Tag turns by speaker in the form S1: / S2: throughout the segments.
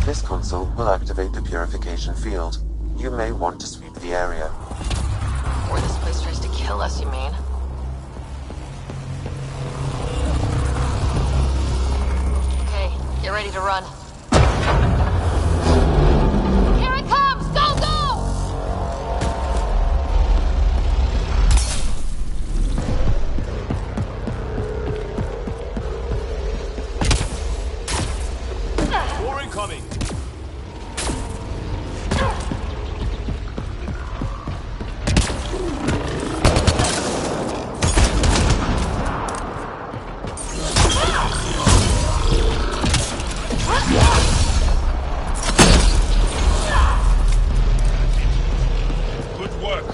S1: This console will activate the purification field. You may want to sweep the area.
S2: Or this place tries to kill us, you mean? Okay, get ready to run. Here it comes! Go, go!
S3: More incoming! Good work.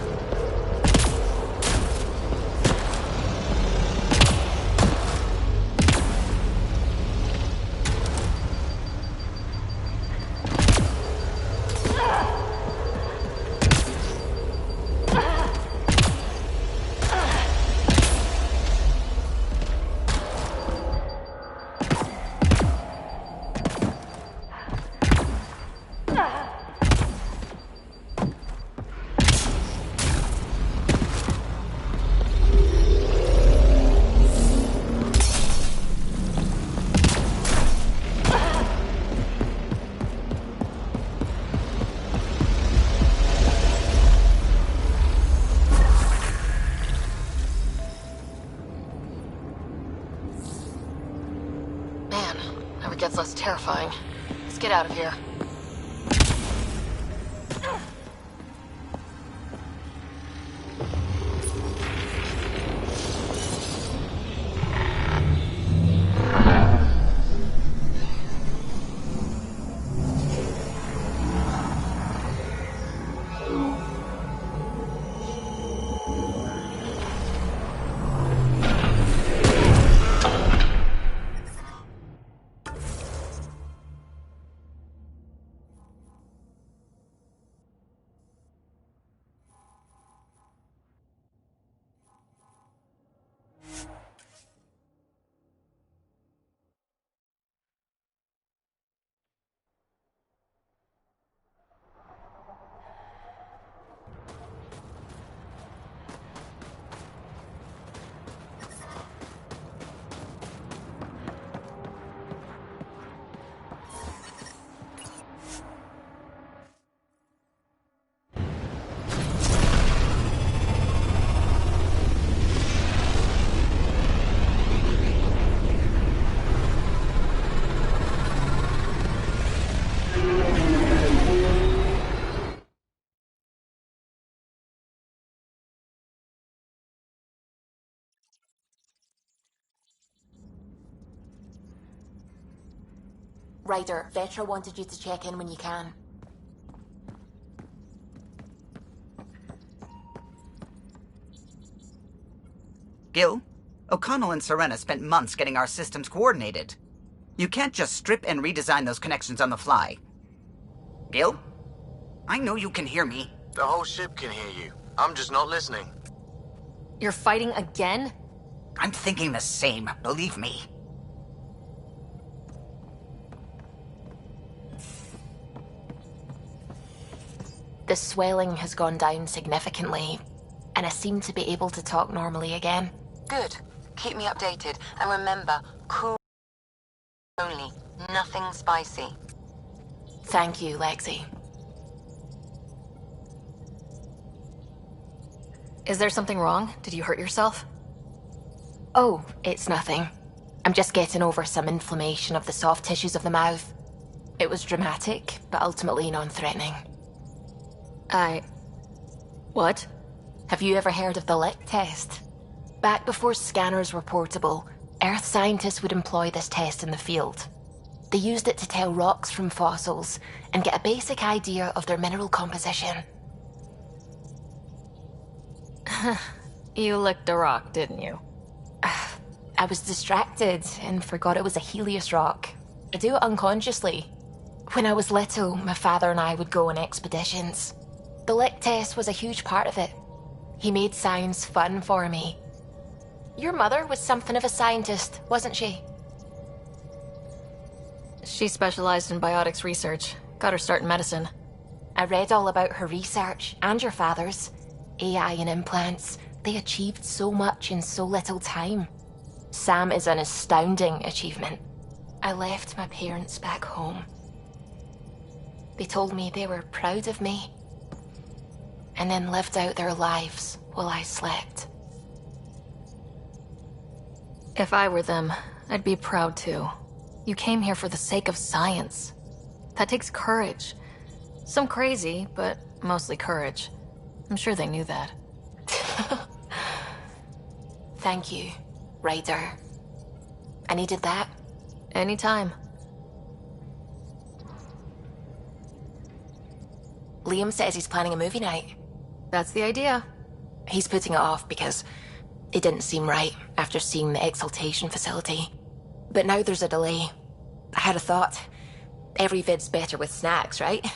S2: Man, never gets less terrifying. Let's get out of here.
S4: Ryder, Vetra wanted you to check in when you can.
S5: Gil, O'Connell and Serena spent months getting our systems coordinated. You can't just strip and redesign those connections on the fly. Gil? I know you can hear me.
S6: The whole ship can hear you. I'm just not listening.
S2: You're fighting again?
S5: I'm thinking the same, believe me.
S4: The swelling has gone down significantly, and I seem to be able to talk normally again.
S7: Good. Keep me updated. And remember, cool only. Nothing spicy.
S4: Thank you, Lexi.
S2: Is there something wrong? Did you hurt yourself?
S4: Oh, it's nothing. I'm just getting over some inflammation of the soft tissues of the mouth. It was dramatic, but ultimately non-threatening.
S2: What?
S4: Have you ever heard of the lick test? Back before scanners were portable, Earth scientists would employ this test in the field. They used it to tell rocks from fossils and get a basic idea of their mineral composition.
S2: You licked a rock, didn't you?
S4: I was distracted and forgot it was a Helios rock. I do it unconsciously. When I was little, my father and I would go on expeditions. The lick test was a huge part of it. He made science fun for me. Your mother was something of a scientist, wasn't she?
S2: She specialized in biotics research. Got her start in medicine.
S4: I read all about her research, and your father's. AI and implants. They achieved so much in so little time. Sam is an astounding achievement. I left my parents back home. They told me they were proud of me, and then lived out their lives while I slept.
S2: If I were them, I'd be proud too. You came here for the sake of science. That takes courage. Some crazy, but mostly courage. I'm sure they knew that.
S4: Thank you, Ryder. I needed that.
S2: Anytime.
S4: Liam says he's planning a movie night.
S2: That's the idea.
S4: He's putting it off because it didn't seem right after seeing the exaltation facility. But now there's a delay. I had a thought. Every vid's better with snacks, right?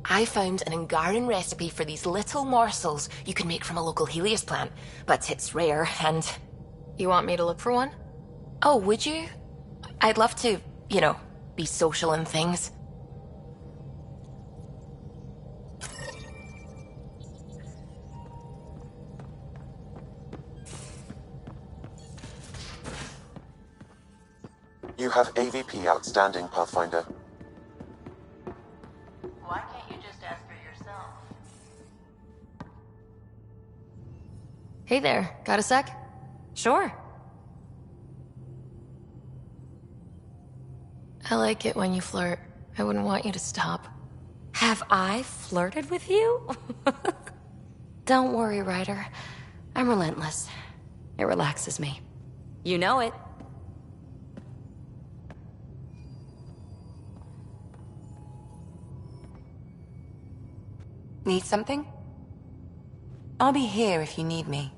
S4: I found an Angaran recipe for these little morsels you can make from a local Helios plant, but it's rare and...
S2: You want me to look for one?
S4: Oh, would you? I'd love to, be social and things.
S1: You have AVP outstanding, Pathfinder.
S7: Why can't you just ask her yourself?
S2: Hey there, got a sec?
S4: Sure.
S2: I like it when you flirt. I wouldn't want you to stop.
S8: Have I flirted with you? Don't worry, Ryder. I'm relentless. It relaxes me. You know it.
S7: Need something? I'll be here if you need me.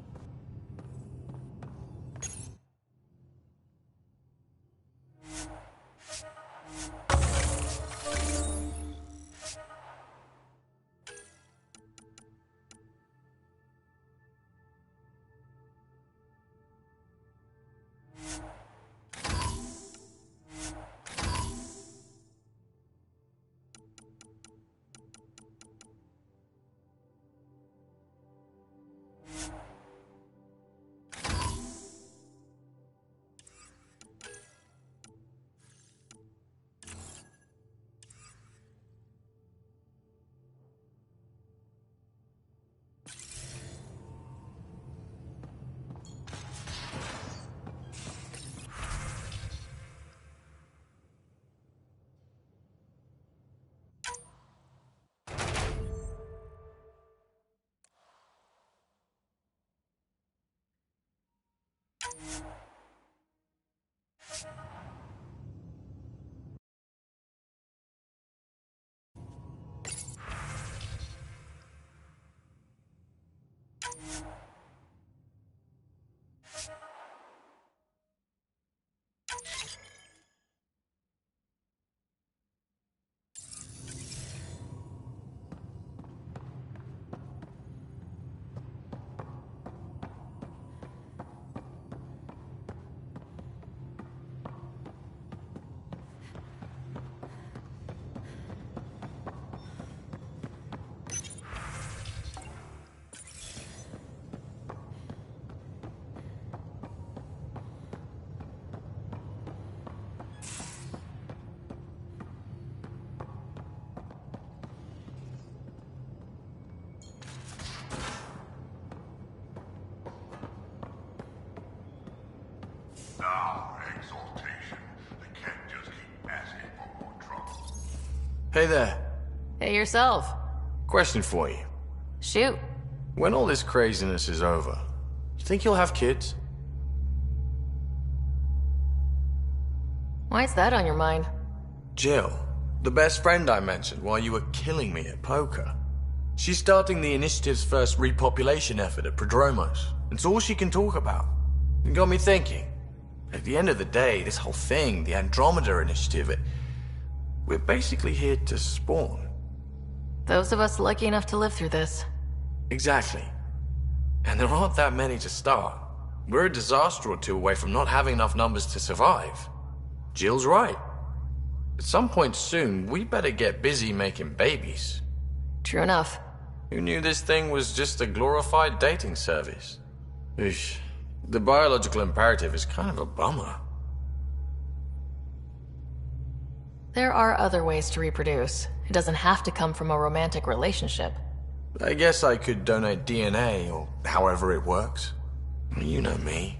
S3: Hey there.
S2: Hey yourself.
S3: Question for you.
S2: Shoot.
S3: When all this craziness is over, you think you'll have kids?
S2: Why's that on your mind?
S3: Jill, the best friend I mentioned while you were killing me at poker. She's starting the initiative's first repopulation effort at Prodromos. It's all she can talk about. It got me thinking. At the end of the day, this whole thing, the Andrômeda initiative, we're basically here to spawn.
S2: Those of us lucky enough to live through this.
S3: Exactly. And there aren't that many to start. We're a disaster or two away from not having enough numbers to survive. Jill's right. At some point soon, we better get busy making babies.
S2: True enough.
S3: Who knew this thing was just a glorified dating service? Eesh. The biological imperative is kind of a bummer.
S2: There are other ways to reproduce. It doesn't have to come from a romantic relationship.
S3: I guess I could donate DNA, or however it works. You know me.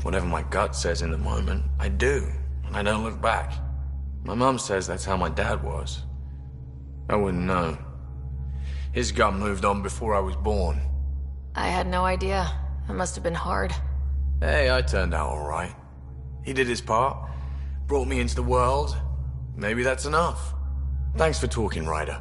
S3: Whatever my gut says in the moment, I do, and I don't look back. My mum says that's how my dad was. I wouldn't know. His gut moved on before I was born.
S2: I had no idea. It must have been hard.
S3: Hey, I turned out alright. He did his part, brought me into the world. Maybe that's enough. Thanks for talking, Ryder.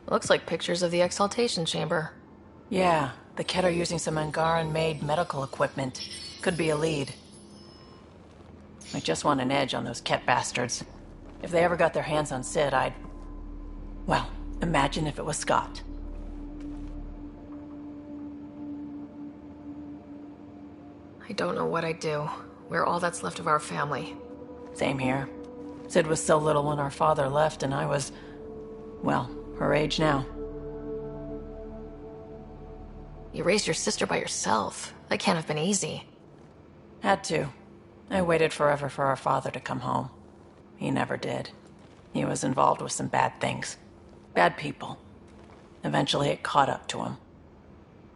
S2: Looks like pictures of the exaltation chamber.
S9: Yeah, the Ket are using some Angaran-made medical equipment. Could be a lead. I just want an edge on those Ket bastards. If they ever got their hands on Sid, I'd... Well, imagine if it was Scott.
S2: I don't know what I'd do. We're all that's left of our family.
S9: Same here. Sid was so little when our father left, and I was... well, her age now.
S2: You raised your sister by yourself. That can't have been easy.
S9: Had to. I waited forever for our father to come home. He never did. He was involved with some bad things. Bad people. Eventually it caught up to him.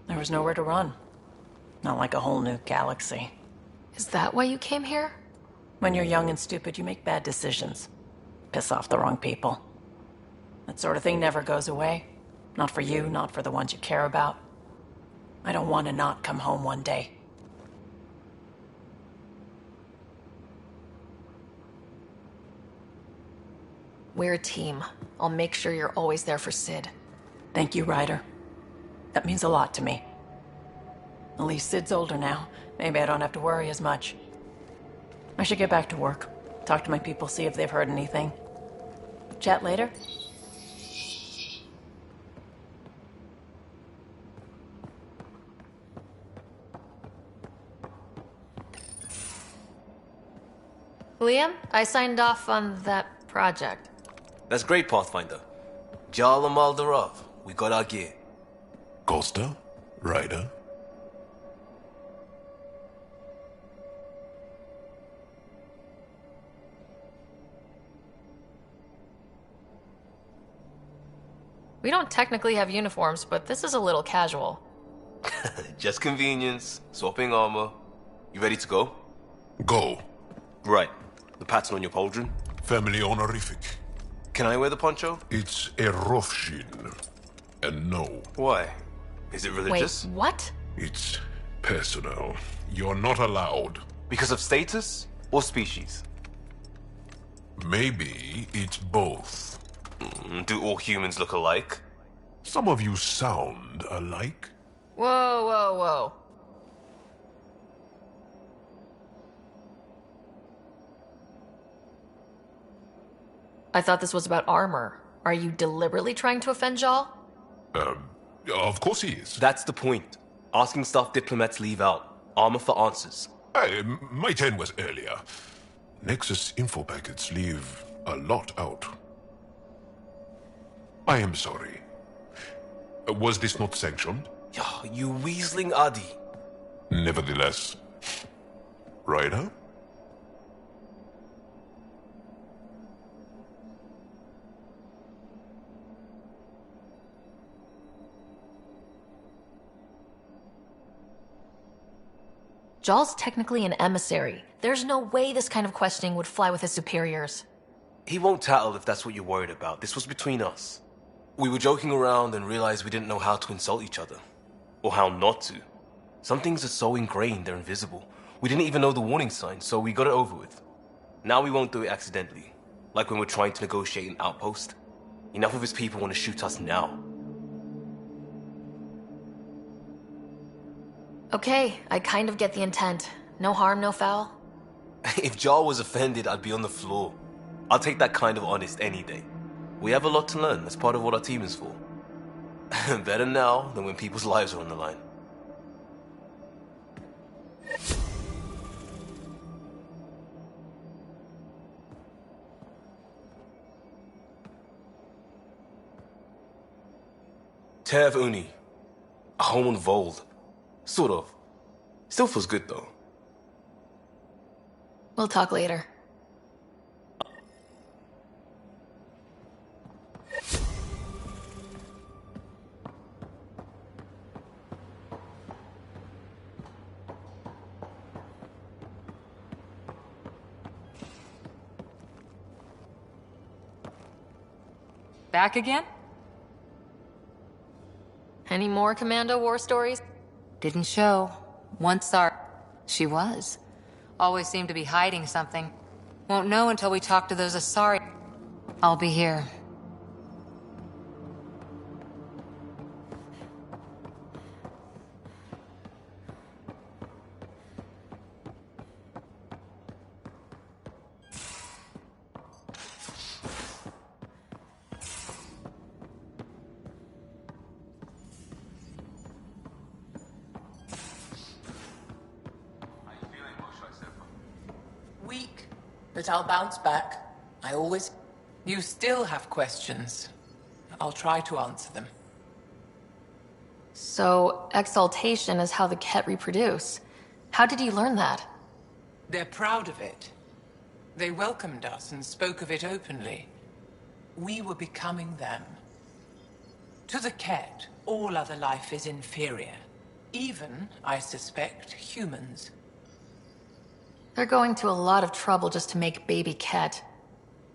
S9: There was nowhere to run. Not like a whole new galaxy.
S2: Is that why you came here?
S9: When you're young and stupid, you make bad decisions. Piss off the wrong people. That sort of thing never goes away. Not for you, not for the ones you care about. I don't want to not come home one day.
S2: We're a team. I'll make sure you're always there for Sid.
S9: Thank you, Ryder. That means a lot to me. At least Sid's older now. Maybe I don't have to worry as much. I should get back to work. Talk to my people, see if they've heard anything. Chat later?
S2: Liam, I signed off on that project.
S10: That's great, Pathfinder. Jal and Maldarov, we got our gear.
S11: Costa? Ryder?
S2: We don't technically have uniforms, but this is a little casual.
S10: Just convenience, swapping armor. You ready to go?
S11: Go.
S10: Right. The pattern on your pauldron?
S11: Family honorific.
S10: Can I wear the poncho?
S11: It's a Rofshin. And no.
S10: Why? Is it religious?
S2: Wait, what?
S11: It's personal. You're not allowed.
S10: Because of status or species?
S11: Maybe it's both.
S10: Do all humans look alike?
S11: Some of you sound alike.
S2: Whoa, whoa, whoa. I thought this was about armor. Are you deliberately trying to offend Jal?
S11: Of course he is.
S10: That's the point. Asking stuff diplomats leave out. Armor for answers.
S11: My turn was earlier. Nexus info packets leave a lot out. I am sorry. Was this not sanctioned?
S10: You weaseling Adi.
S11: Nevertheless. Ryder?
S2: Jal's technically an emissary. There's no way this kind of questioning would fly with his superiors.
S10: He won't tattle if that's what you're worried about. This was between us. We were joking around and realized we didn't know how to insult each other. Or how not to. Some things are so ingrained they're invisible. We didn't even know the warning sign, so we got it over with. Now we won't do it accidentally. Like when we're trying to negotiate an outpost. Enough of his people want to shoot us now.
S2: Okay, I kind of get the intent. No harm, no foul.
S10: If Jar was offended, I'd be on the floor. I'll take that kind of honest any day. We have a lot to learn. That's part of what our team is for. Better now than when people's lives are on the line. Tev Uni. A home on Vold. Sort of. Still feels good though.
S2: We'll talk later.
S12: Back again?
S2: Any more Commando war stories?
S12: Didn't show. Once she was. Always seemed to be hiding something. Won't know until we talk to those Asari. I'll be here.
S13: Weak, but I'll bounce back. I always... You still have questions. I'll try to answer them.
S2: So, exaltation is how the Ket reproduce. How did you learn that?
S13: They're proud of it. They welcomed us and spoke of it openly. We were becoming them. To the Ket, all other life is inferior. Even, I suspect, humans.
S2: They're going to a lot of trouble just to make baby Ket.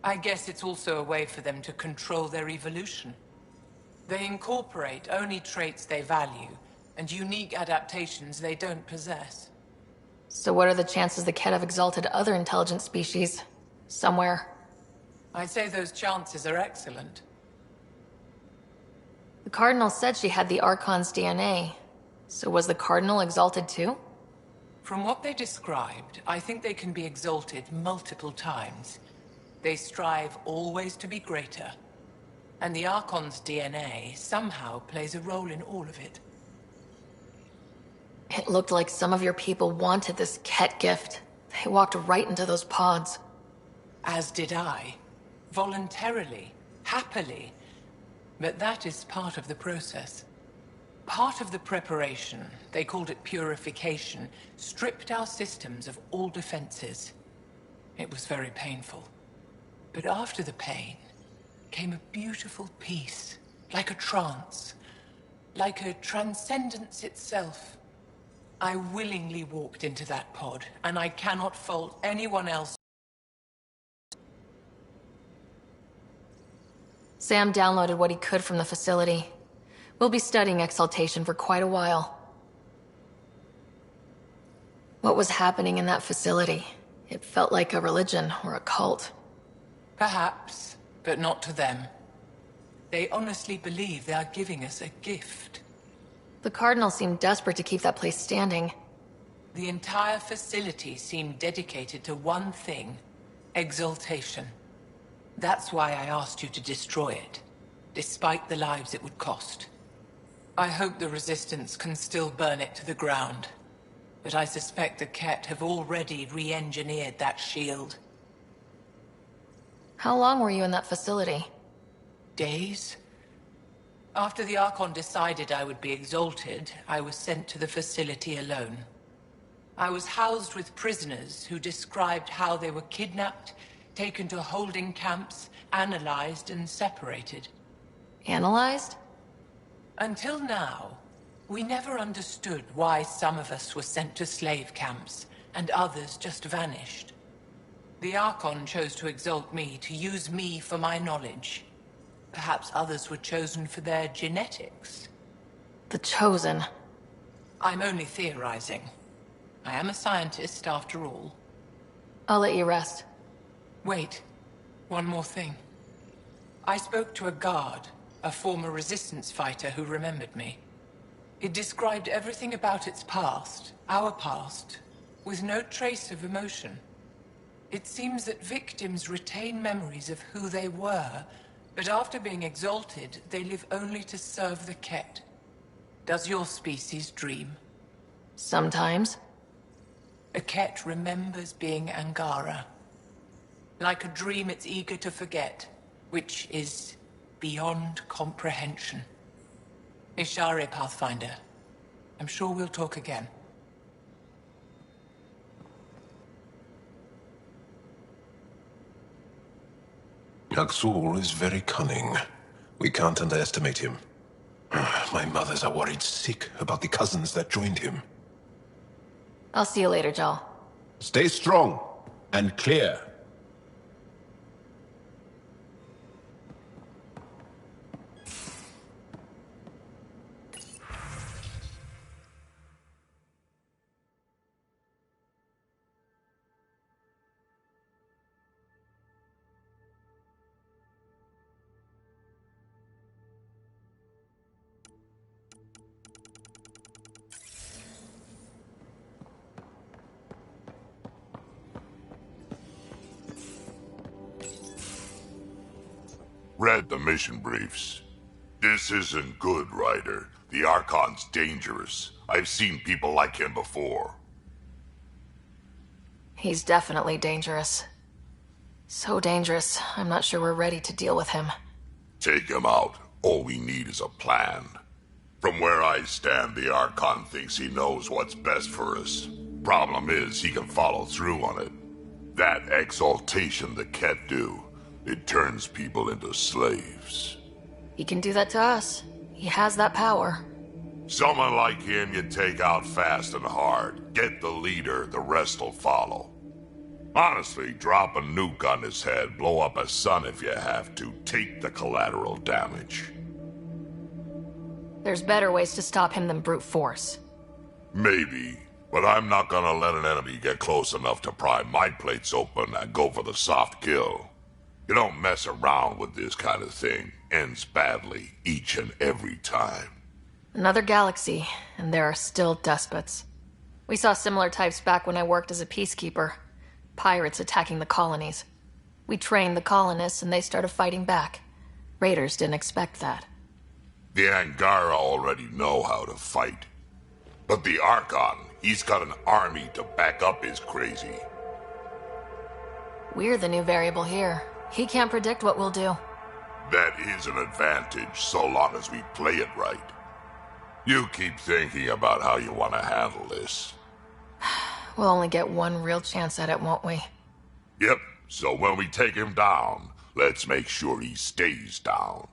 S13: I guess it's also a way for them to control their evolution. They incorporate only traits they value, and unique adaptations they don't possess.
S2: So what are the chances the Ket have exalted other intelligent species? Somewhere.
S13: I'd say those chances are excellent.
S2: The Cardinal said she had the Archon's DNA. So was the Cardinal exalted too?
S13: From what they described, I think they can be exalted multiple times. They strive always to be greater. And the Archon's DNA somehow plays a role in all of it.
S2: It looked like some of your people wanted this Ket gift. They walked right into those pods.
S13: As did I. Voluntarily. Happily. But that is part of the process. Part of the preparation, they called it purification, stripped our systems of all defenses. It was very painful. But after the pain, came a beautiful peace, like a trance, like a transcendence itself. I willingly walked into that pod, and I cannot fault anyone else.
S2: Sam downloaded what he could from the facility. We'll be studying exaltation for quite a while. What was happening in that facility? It felt like a religion or a cult.
S13: Perhaps, but not to them. They honestly believe they are giving us a gift.
S2: The Cardinal seemed desperate to keep that place standing.
S13: The entire facility seemed dedicated to one thing: exaltation. That's why I asked you to destroy it, despite the lives it would cost. I hope the Resistance can still burn it to the ground, but I suspect the Ket have already re-engineered that shield.
S2: How long were you in that facility?
S13: Days? After the Archon decided I would be exalted, I was sent to the facility alone. I was housed with prisoners who described how they were kidnapped, taken to holding camps, analyzed and separated.
S2: Analyzed?
S13: Until now, we never understood why some of us were sent to slave camps and others just vanished. The Archon chose to exalt me, to use me for my knowledge. Perhaps others were chosen for their genetics.
S2: The Chosen.
S13: I'm only theorizing. I am a scientist, after all.
S2: I'll let you rest.
S13: Wait. One more thing. I spoke to a guard, a former Resistance fighter who remembered me. It described everything about its past, our past, with no trace of emotion. It seems that victims retain memories of who they were, but after being exalted, they live only to serve the Ket. Does your species dream?
S2: Sometimes.
S13: A Ket remembers being Angara. Like a dream it's eager to forget, which is beyond comprehension. Ishare, Pathfinder. I'm sure we'll talk again.
S11: Yaksul is very cunning. We can't underestimate him. My mothers are worried sick about the cousins that joined him.
S2: I'll see you later, Jal.
S11: Stay strong and clear.
S14: Read the mission briefs. This isn't good, Ryder. The Archon's dangerous. I've seen people like him before.
S2: He's definitely dangerous. So dangerous, I'm not sure we're ready to deal with him.
S14: Take him out. All we need is a plan. From where I stand, the Archon thinks he knows what's best for us. Problem is, he can follow through on it. That exaltation the Ket do, it turns people into slaves.
S2: He can do that to us. He has that power.
S14: Someone like him you take out fast and hard. Get the leader, the rest will follow. Honestly, drop a nuke on his head, blow up a sun if you have to, take the collateral damage.
S2: There's better ways to stop him than brute force.
S14: Maybe, but I'm not gonna let an enemy get close enough to pry my plates open and go for the soft kill. You don't mess around with this kind of thing. Ends badly, each and every time.
S2: Another galaxy, and there are still despots. We saw similar types back when I worked as a peacekeeper. Pirates attacking the colonies. We trained the colonists and they started fighting back. Raiders didn't expect that.
S14: The Angara already know how to fight. But the Archon, he's got an army to back up his crazy.
S2: We're the new variable here. He can't predict what we'll do.
S14: That is an advantage, so long as we play it right. You keep thinking about how you want to handle this.
S2: We'll only get one real chance at it, won't we?
S14: Yep, so when we take him down, let's make sure he stays down.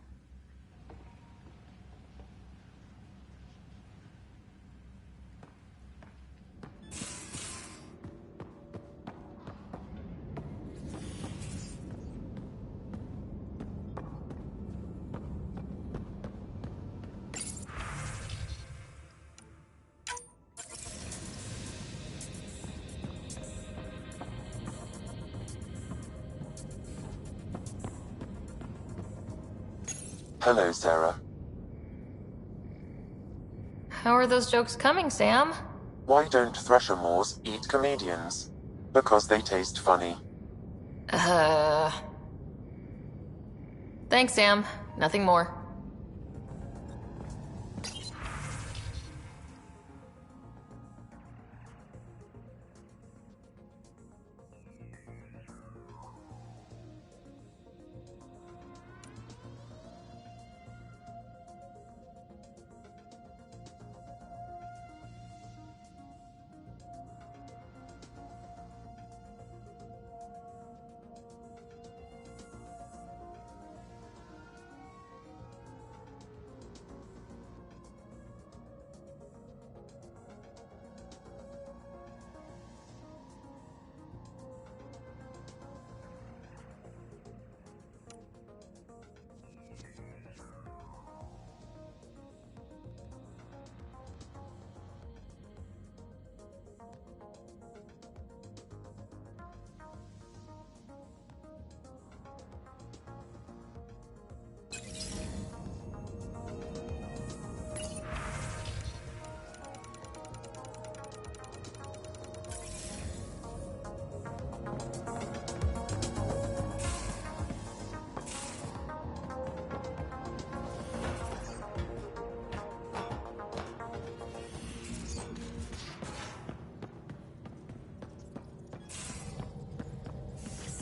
S1: Hello, Sarah.
S2: How are those jokes coming, Sam?
S1: Why don't Threshermoors eat comedians? Because they taste funny.
S2: Thanks, Sam. Nothing more.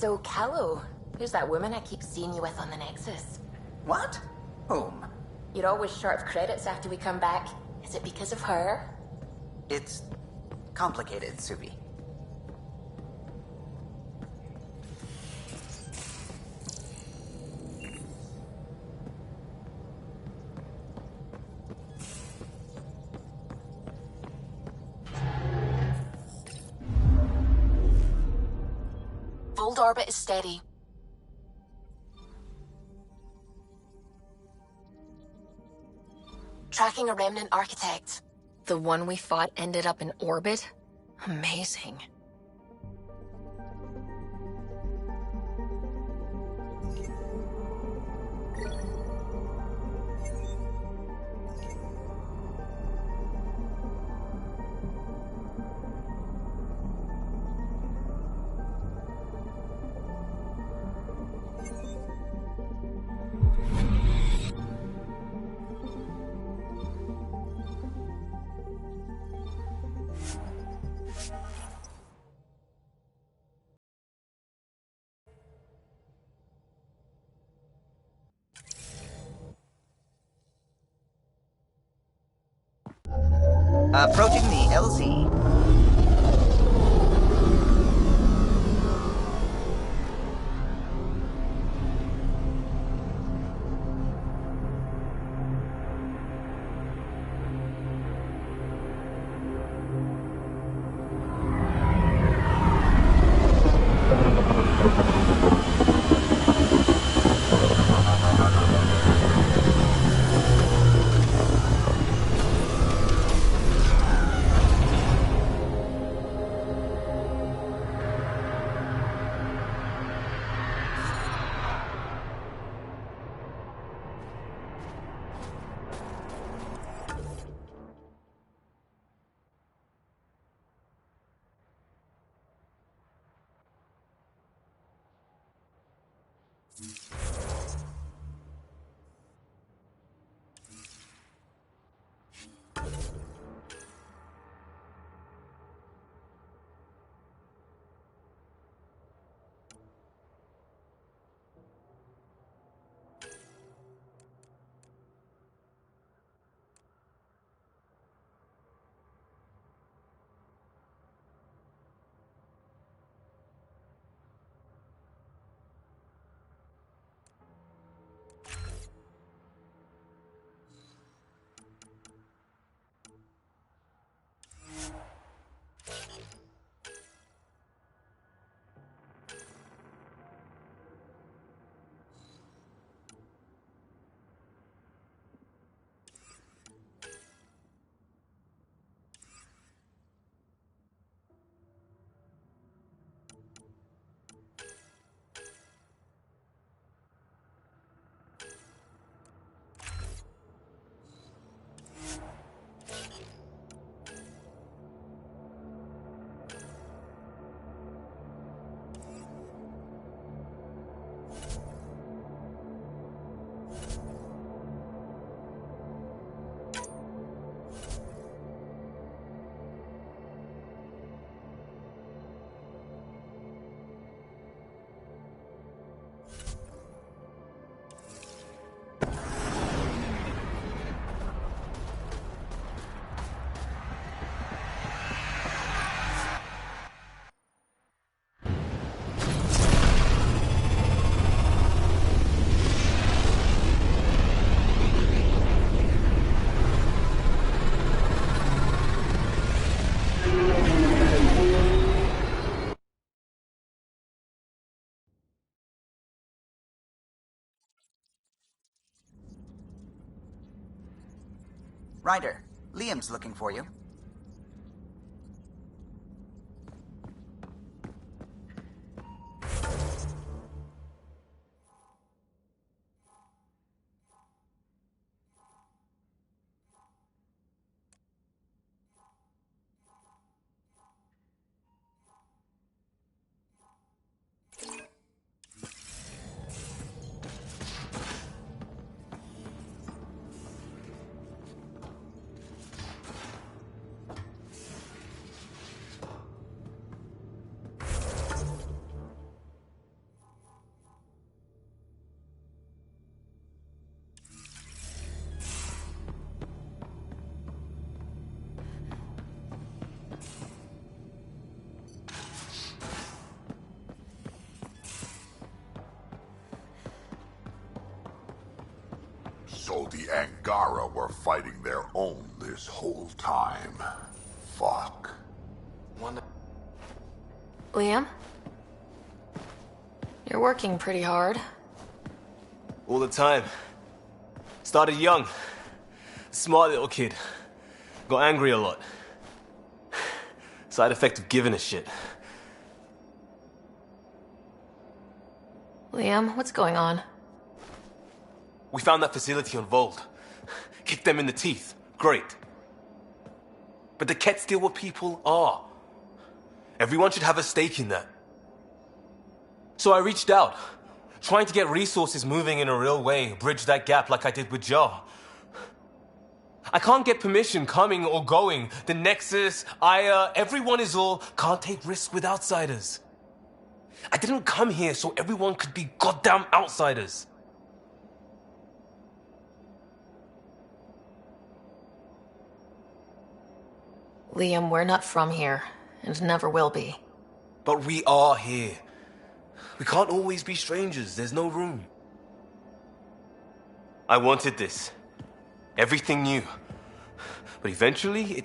S4: So, Callow, who's that woman I keep seeing you with on the Nexus?
S5: What? Whom?
S4: You're always short of credits after we come back. Is it because of her?
S5: It's complicated, Suvi.
S4: Fold orbit is steady. Tracking a remnant architect.
S2: The one we fought ended up in orbit? Amazing.
S5: Approaching the LZ. Ryder, Liam's looking for you.
S14: the Angara were fighting their own this whole time. Fuck.
S2: Liam? You're working pretty hard.
S10: All the time. Started young. Smart little kid. Got angry a lot. Side effect of giving a shit.
S2: Liam, what's going on?
S10: We found that facility on Vold. Kicked them in the teeth. Great. But the Kett still what people are. Everyone should have a stake in that. So I reached out, trying to get resources moving in a real way, bridge that gap like I did with Jar. I can't get permission coming or going. The Nexus, Aya, everyone is all can't take risks with outsiders. I didn't come here so everyone could be goddamn outsiders.
S2: Liam, we're not from here, and never will be.
S10: But we are here. We can't always be strangers. There's no room. I wanted this. Everything new. But eventually,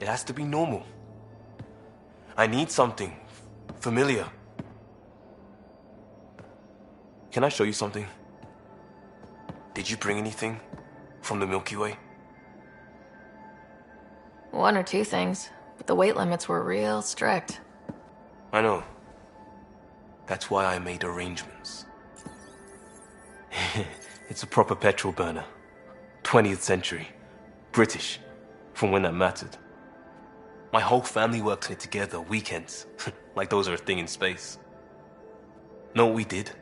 S10: it has to be normal. I need something familiar. Can I show you something? Did you bring anything from the Milky Way?
S2: One or two things, but the weight limits were real strict.
S10: I know. That's why I made arrangements. It's a proper petrol burner. 20th century. British. From when that mattered. My whole family worked on it together, weekends. Like those are a thing in space. Know what we did?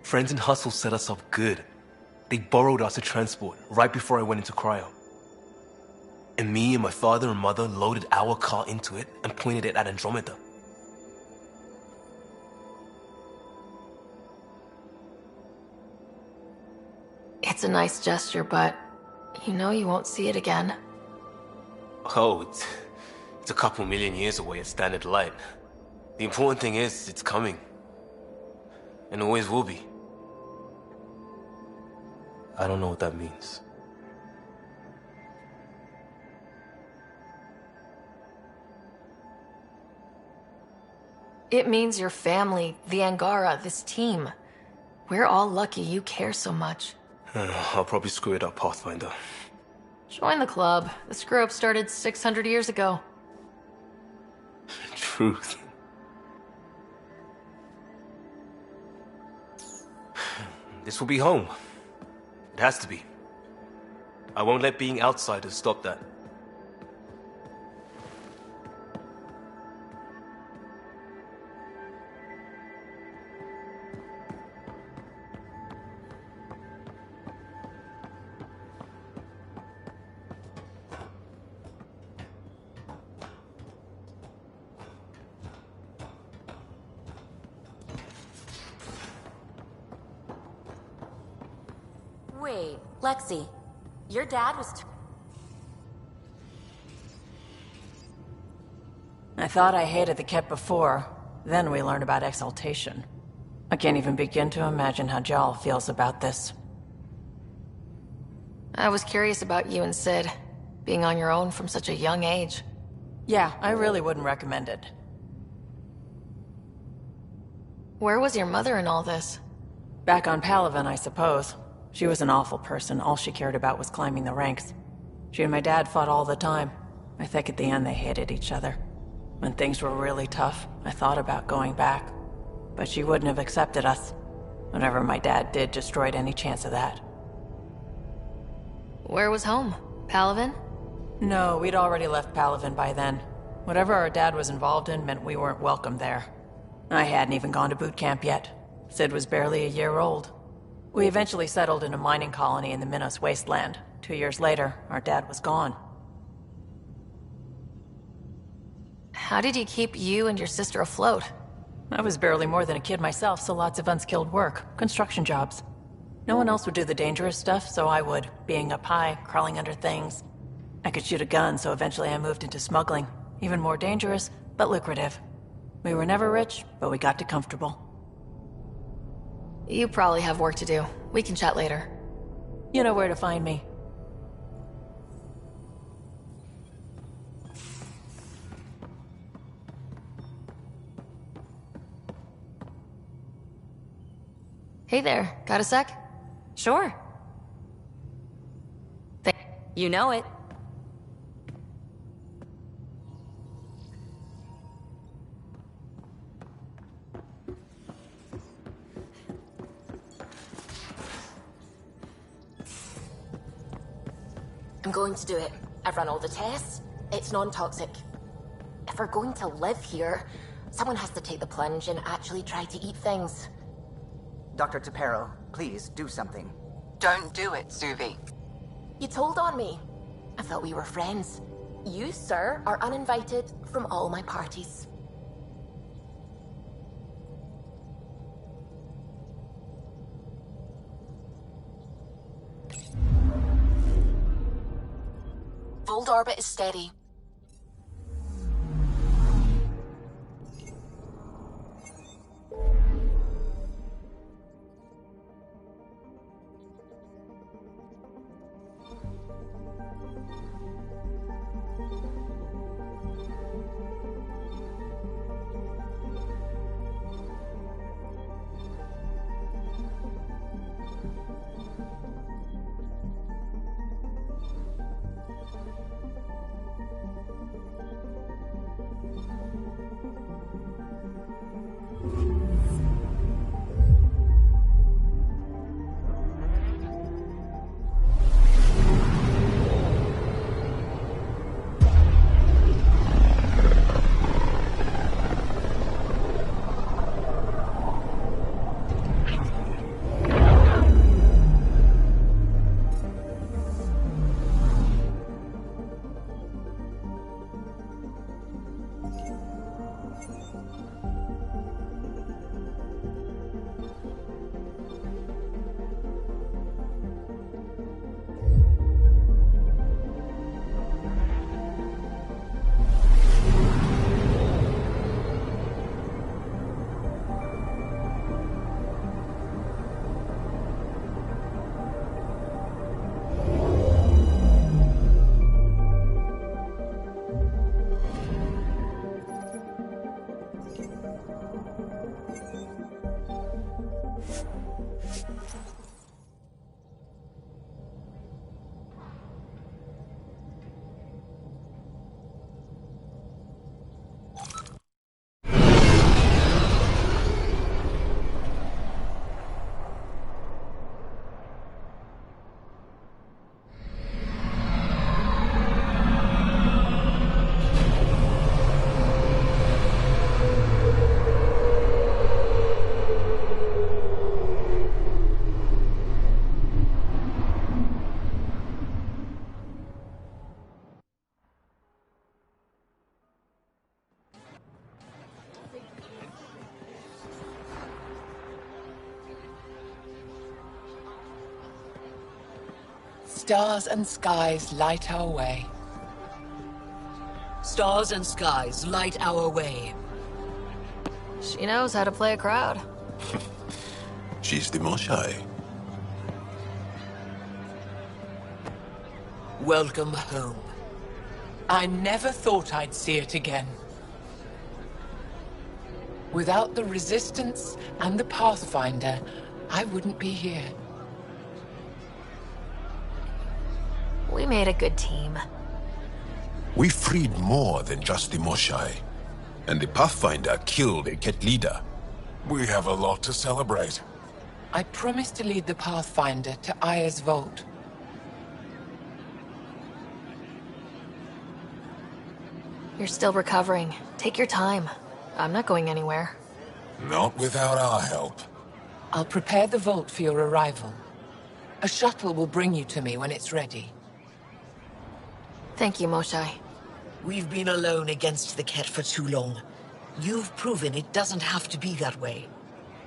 S10: Friends in Hustle set us up good. They borrowed us to transport right before I went into cryo. And me and my father and mother loaded our car into it and pointed it at Andrômeda.
S2: It's a nice gesture, but you know you won't see it again.
S10: Oh, it's a couple million years away at standard light. The important thing is, it's coming. And always will be. I don't know what that means.
S2: It means your family, the Angara, this team. We're all lucky you care so much.
S10: I'll probably screw it up, Pathfinder.
S2: Join the club. The screw-up started 600 years ago.
S10: Truth. This will be home. It has to be. I won't let being outsiders stop that.
S8: Wait, Lexi, your dad was...
S9: I thought I hated the Kett before. Then we learned about exaltation. I can't even begin to imagine how Jal feels about this.
S2: I was curious about you and Sid, being on your own from such a young age.
S9: Yeah, I really wouldn't recommend it.
S2: Where was your mother in all this?
S9: Back on Palaven, I suppose. She was an awful person. All she cared about was climbing the ranks. She and my dad fought all the time. I think at the end they hated each other. When things were really tough, I thought about going back. But she wouldn't have accepted us. Whatever my dad did destroyed any chance of that.
S2: Where was home? Palaven?
S9: No, we'd already left Palaven by then. Whatever our dad was involved in meant we weren't welcome there. I hadn't even gone to boot camp yet. Sid was barely a year old. We eventually settled in a mining colony in the Minos wasteland. 2 years later, our dad was gone.
S2: How did he keep you and your sister afloat?
S9: I was barely more than a kid myself, so lots of unskilled work. Construction jobs. No one else would do the dangerous stuff, so I would. Being up high, crawling under things. I could shoot a gun, so eventually I moved into smuggling. Even more dangerous, but lucrative. We were never rich, but we got to comfortable.
S2: You probably have work to do. We can chat later.
S9: You know where to find me.
S2: Hey there, got a sec?
S8: Sure. You know it.
S4: I'm going to do it. I've run all the tests. It's non-toxic. If we're going to live here, someone has to take the plunge and actually try to eat things.
S5: Dr. Tapero, please do something.
S7: Don't do it, Suvi.
S4: You told on me. I thought we were friends. You, sir, are uninvited from all my parties. Fold orbit is steady.
S13: Stars and skies light our way.
S15: Stars and skies light our way.
S2: She knows how to play a crowd.
S11: She's the Moshai.
S15: Welcome home.
S13: I never thought I'd see it again. Without the Resistance and the Pathfinder, I wouldn't be here.
S2: We made a good team.
S11: We freed more than just the Moshai. And the Pathfinder killed a Ket leader.
S14: We have a lot to celebrate.
S13: I promised to lead the Pathfinder to Aya's vault.
S2: You're still recovering. Take your time. I'm not going anywhere.
S14: Not without our help.
S13: I'll prepare the vault for your arrival. A shuttle will bring you to me when it's ready.
S2: Thank you, Moshai.
S15: We've been alone against the Ket for too long. You've proven it doesn't have to be that way.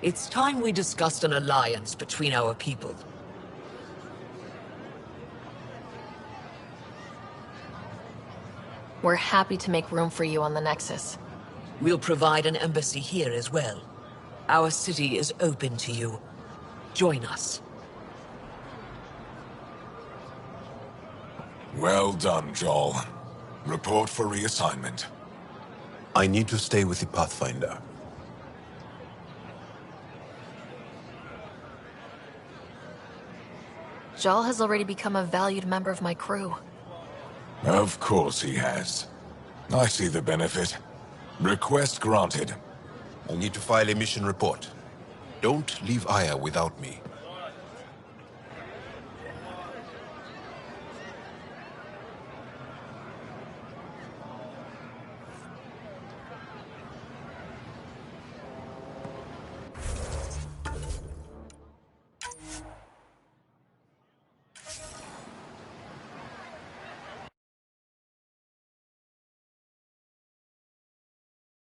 S15: It's time we discussed an alliance between our people.
S2: We're happy to make room for you on the Nexus.
S15: We'll provide an embassy here as well. Our city is open to you. Join us.
S16: Well done, Joel. Report for reassignment.
S11: I need to stay with the Pathfinder.
S2: Jal has already become a valued member of my crew.
S16: Of course he has. I see the benefit. Request granted.
S11: I need to file a mission report. Don't leave Aya without me.